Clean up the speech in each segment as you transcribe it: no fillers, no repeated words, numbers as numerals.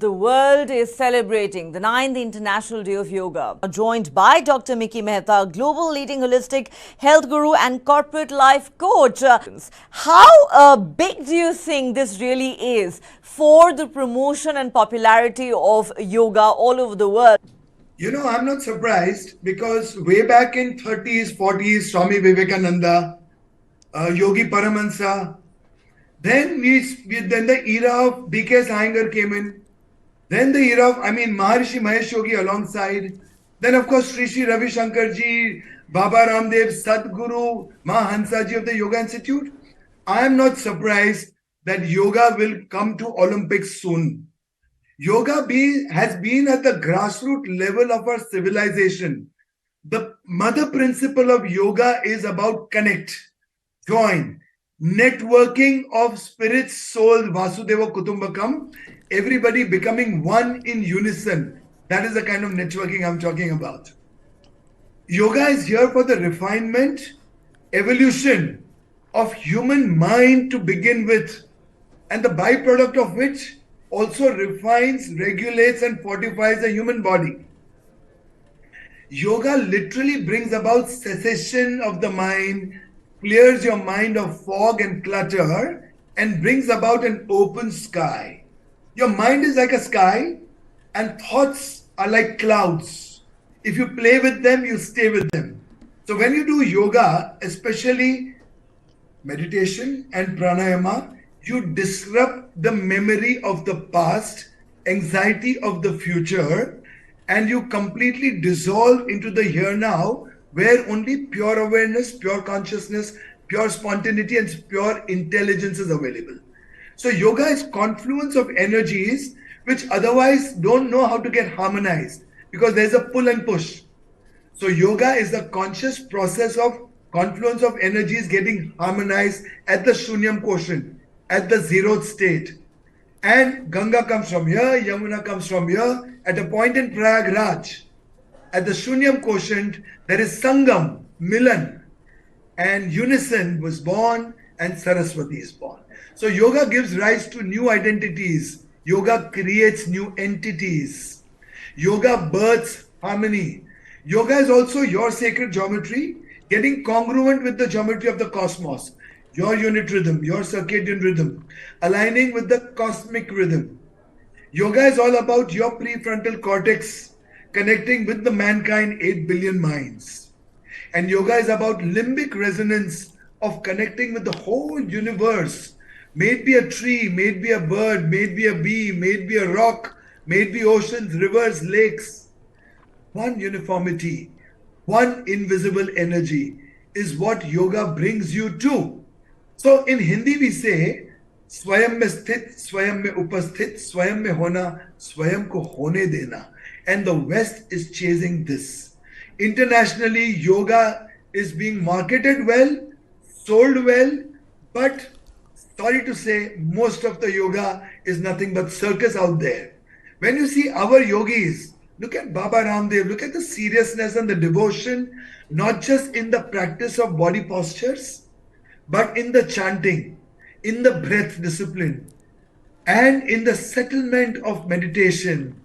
the world is celebrating the 9th International Day of Yoga. Joined by Dr. Mickey Mehta, global leading holistic health guru and corporate life coach. How big do you think this really is for the promotion and popularity of yoga all over the world? You know, I'm not surprised because way back in 30s, 40s, Swami Vivekananda, Yogi Paramahansa, then the era of D.K. Iyengar came in. Then the era of, Maharishi Mahesh Yogi alongside. Then, of course, Sri Ravi Shankar ji, Baba Ramdev, Sadhguru, Mahansa ji of the Yoga Institute. I am not surprised that yoga will come to Olympics soon. Yoga has been at the grassroots level of our civilization. The mother principle of yoga is about connect, join, networking of spirit, soul, Vasudeva Kutumbakam, everybody becoming one in unison. That is the kind of networking I'm talking about. Yoga is here for the refinement, evolution of human mind to begin with, and the byproduct of which also refines, regulates, and fortifies the human body. Yoga literally brings about cessation of the mind, clears your mind of fog and clutter, and brings about an open sky. Your mind is like a sky, and thoughts are like clouds. If you play with them, you stay with them. So when you do yoga, especially meditation and pranayama, you disrupt the memory of the past, anxiety of the future, and you completely dissolve into the here now, where only pure awareness, pure consciousness, pure spontaneity, and pure intelligence is available. So yoga is confluence of energies which otherwise don't know how to get harmonized because there's a pull and push. So yoga is the conscious process of confluence of energies getting harmonized at the shunyam quotient, at the zeroth state. And Ganga comes from here, Yamuna comes from here. At a point in Prayagraj, at the Shunyam quotient, there is Sangam, Milan, and unison was born and Saraswati is born. So yoga gives rise to new identities. Yoga creates new entities. Yoga births harmony. Yoga is also your sacred geometry, getting congruent with the geometry of the cosmos, your unit rhythm, your circadian rhythm, aligning with the cosmic rhythm. Yoga is all about your prefrontal cortex connecting with the mankind 8 billion minds. And yoga is about limbic resonance of connecting with the whole universe. May it be a tree, may it be a bird, may it be a bee, may it be a rock, may it be oceans, rivers, lakes. One uniformity, one invisible energy is what yoga brings you to. So in Hindi we say, स्वयं में स्थित, स्वयं में उपस्थित, स्वयं में होना, स्वयं को होने देना. And the West is chasing this. Internationally, yoga is being marketed well, sold well, but sorry to say, most of the yoga is nothing but circus out there. When you see our yogis, look at Baba Ramdev, look at the seriousness and the devotion, not just in the practice of body postures, but in the chanting, in the breath discipline, and in the settlement of meditation,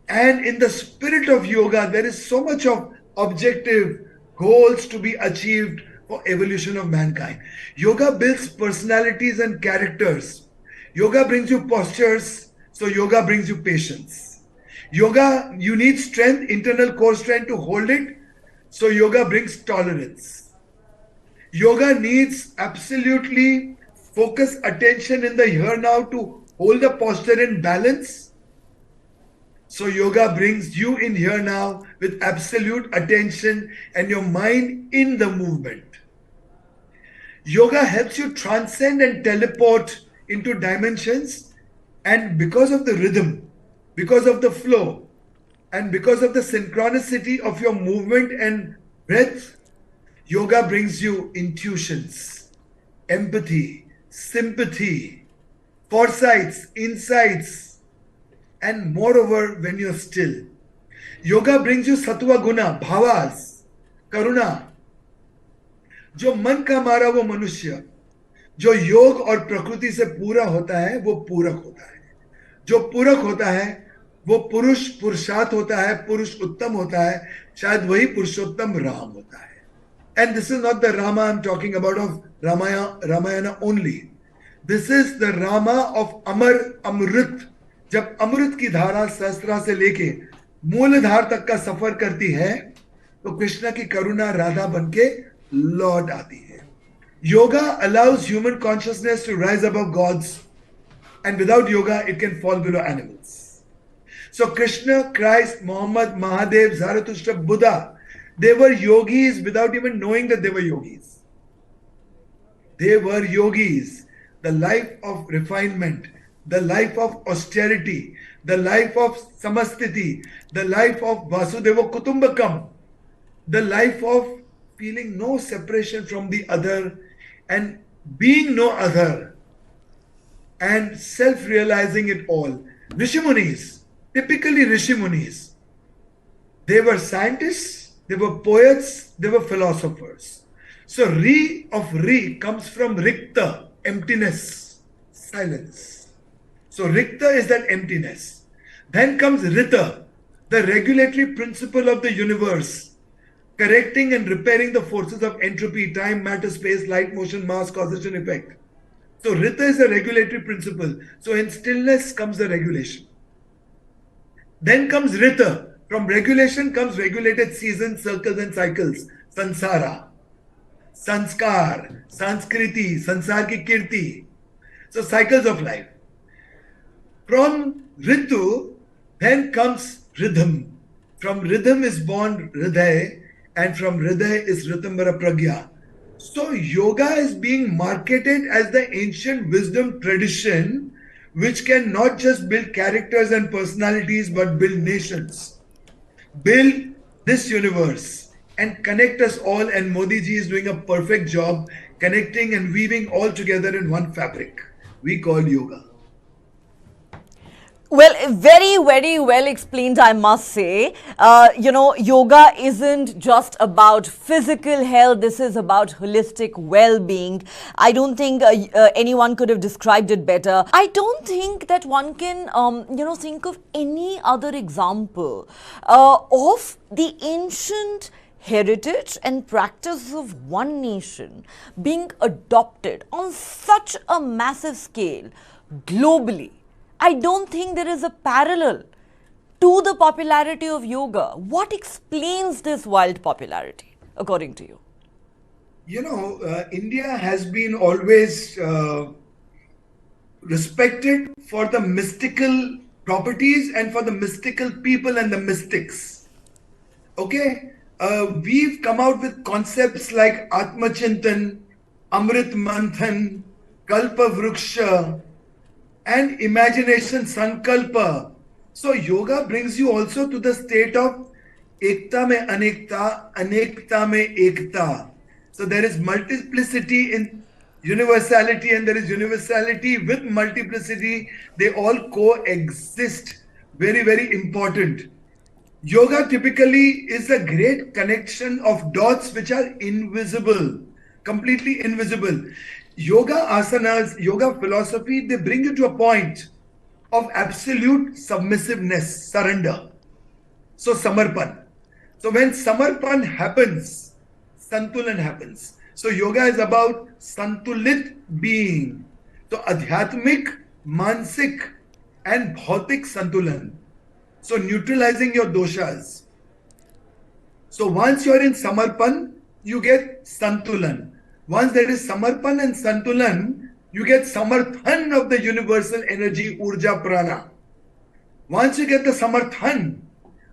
and in the spirit of yoga. There is so much of objective goals to be achieved for evolution of mankind. Yoga builds personalities and characters. Yoga brings you postures, so yoga brings you patience. Yoga, you need strength, internal core strength to hold it, so yoga brings tolerance. Yoga needs absolutely focus attention in the here now to hold the posture in balance. So yoga brings you in here now with absolute attention and your mind in the movement. Yoga helps you transcend and teleport into dimensions, and because of the rhythm, because of the flow, and because of the synchronicity of your movement and breath, yoga brings you intuitions, empathy, sympathy, foresights, insights, and moreover when you're still. Yoga brings you sattva guna, bhavas, karuna. जो मन का मारा वो मनुष्य, जो योग और प्रकृति से पूरा होता है वो पूरक होता है. जो पूरक होता है वो पुरुष पुरुषार्थ होता है, पुरुष उत्तम होता है, शायद वही पुरुषोत्तम राम होता है. And this is not the Rama I'm talking about of Ramayana only. This is the Rama of Amrit. जब अमृत की धारा सहस्त्रा से लेके मूलधार तक का सफर करती है तो कृष्ण की करुणा राधा बनके लौट आती है. Yoga allows human consciousness to rise above gods, and without yoga it can fall below animals. So Krishna, Christ, Muhammad, Mahadev, Zarathustra, Buddha, they were yogis without even knowing that they were yogis. They were yogis. The life of refinement, the life of austerity, the life of samastiti, the life of Vasudeva Kutumbakam, the life of feeling no separation from the other and being no other and self-realizing it all. Rishimunis, typically Rishimunis, they were scientists, they were poets, they were philosophers. So Ri of Ri comes from Rikta, emptiness, silence. So Rikta is that emptiness. Then comes Rita, the regulatory principle of the universe, correcting and repairing the forces of entropy, time, matter, space, light, motion, mass, causation, effect. So Rita is a regulatory principle. So in stillness comes the regulation. Then comes Rita. From regulation comes regulated seasons, circles and cycles. Sansara, Sanskar, Sanskriti, Sansar ki Kirti. So cycles of life. From Ritu, then comes rhythm. From rhythm is born Hriday, and from Hriday is Ritambara Pragya. So yoga is being marketed as the ancient wisdom tradition which can not just build characters and personalities but build nations, build this universe and connect us all. And Modi ji is doing a perfect job connecting and weaving all together in one fabric we call yoga. Well, very, very well explained, I must say. Yoga isn't just about physical health. This is about holistic well-being. I don't think anyone could have described it better. I don't think that one can, think of any other example of the ancient heritage and practice of one nation being adopted on such a massive scale globally. I don't think there is a parallel to the popularity of yoga. What explains this wild popularity, according to you? India has been always respected for the mystical properties and for the mystical people and the mystics. Okay? We've come out with concepts like Atma Chintan, Amrit Manthan, Kalpa Vruksha, and imagination, sankalpa. So yoga brings you also to the state of ekta mein anekta, anekta mein ekta. So there is multiplicity in universality and there is universality with multiplicity. They all coexist. Very, very important. Yoga typically is a great connection of dots which are invisible, completely invisible. Yoga asanas, yoga philosophy, they bring you to a point of absolute submissiveness, surrender. So samarpan. So when samarpan happens, santulan happens. So yoga is about santulit being. So adhyatmik, mansik and bhautik santulan. So neutralizing your doshas. So once you're in samarpan, you get santulan. Once there is samarpan and santulan, you get samarthan of the universal energy, urja prana. Once you get the samarthan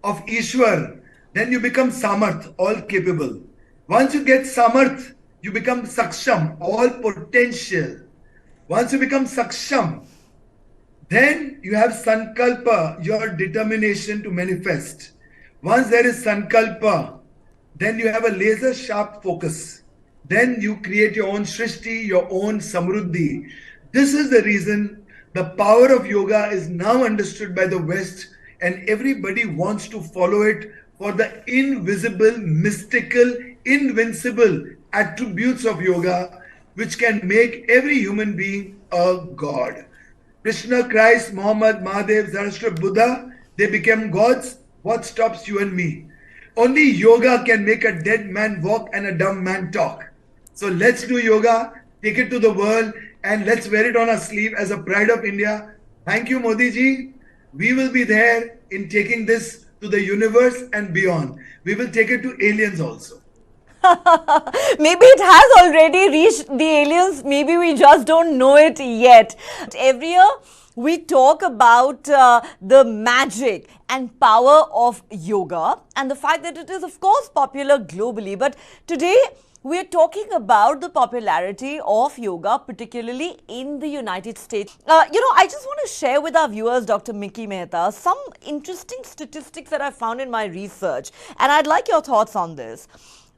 of Ishwar, then you become samarth, all capable. Once you get samarth, you become saksham, all potential. Once you become saksham, then you have sankalpa, your determination to manifest. Once there is sankalpa, then you have a laser sharp focus. Then you create your own shrishti, your own samruddhi. This is the reason the power of yoga is now understood by the West and everybody wants to follow it for the invisible, mystical, invincible attributes of yoga which can make every human being a god. Krishna, Christ, Muhammad, Mahadev, Zoroaster, Buddha, they became gods. What stops you and me? Only yoga can make a dead man walk and a dumb man talk. So let's do yoga, take it to the world, and let's wear it on our sleeve as a pride of India. Thank you, Modi ji. We will be there in taking this to the universe and beyond. We will take it to aliens also. Maybe it has already reached the aliens, maybe we just don't know it yet. Every year, we talk about the magic and power of yoga and the fact that it is, of course, popular globally. But today, we are talking about the popularity of yoga, particularly in the United States. I just want to share with our viewers, Dr. Mickey Mehta, some interesting statistics that I found in my research. And I'd like your thoughts on this.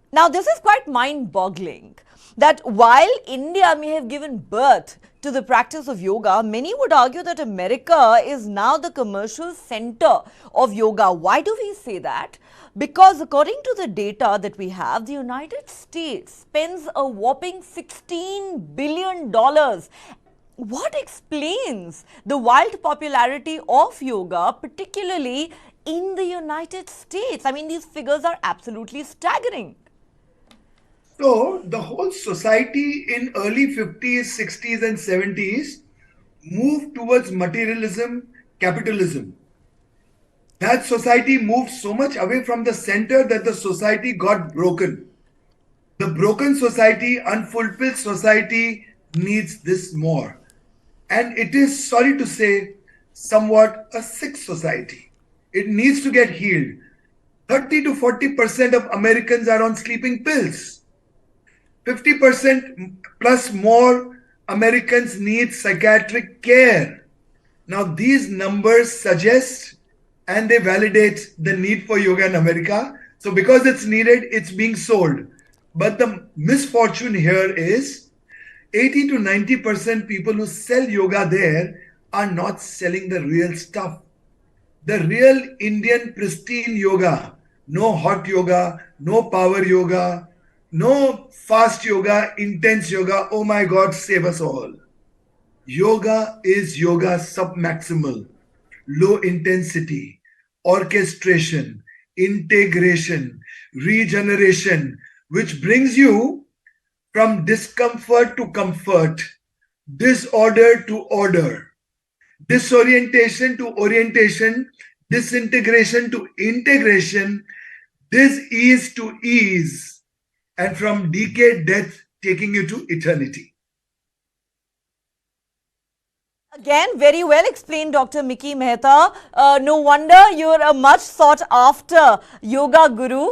Now, this is quite mind-boggling that while India may have given birth to the practice of yoga, many would argue that America is now the commercial center of yoga. Why do we say that? Because according to the data that we have, the United States spends a whopping $16 billion. What explains the wild popularity of yoga, particularly in the United States? I mean, these figures are absolutely staggering. So the whole society in early 50s, 60s and 70s moved towards materialism, capitalism. That society moved so much away from the center that the society got broken. The broken society, unfulfilled society needs this more. And it is, sorry to say, somewhat a sick society. It needs to get healed. 30 to 40% of Americans are on sleeping pills. 50% plus more Americans need psychiatric care. Now, these numbers suggest and they validate the need for yoga in America. So, because it's needed, it's being sold. But the misfortune here is 80 to 90% people who sell yoga there are not selling the real stuff. The real Indian pristine yoga, no hot yoga, no power yoga, no fast yoga, intense yoga. Oh my God, save us all. Yoga is yoga submaximal, low intensity, orchestration, integration, regeneration, which brings you from discomfort to comfort, disorder to order, disorientation to orientation, disintegration to integration, dis-ease to ease, and from decay, death, taking you to eternity. Again, very well explained, Dr. Mickey Mehta. No wonder you're a much sought after yoga guru.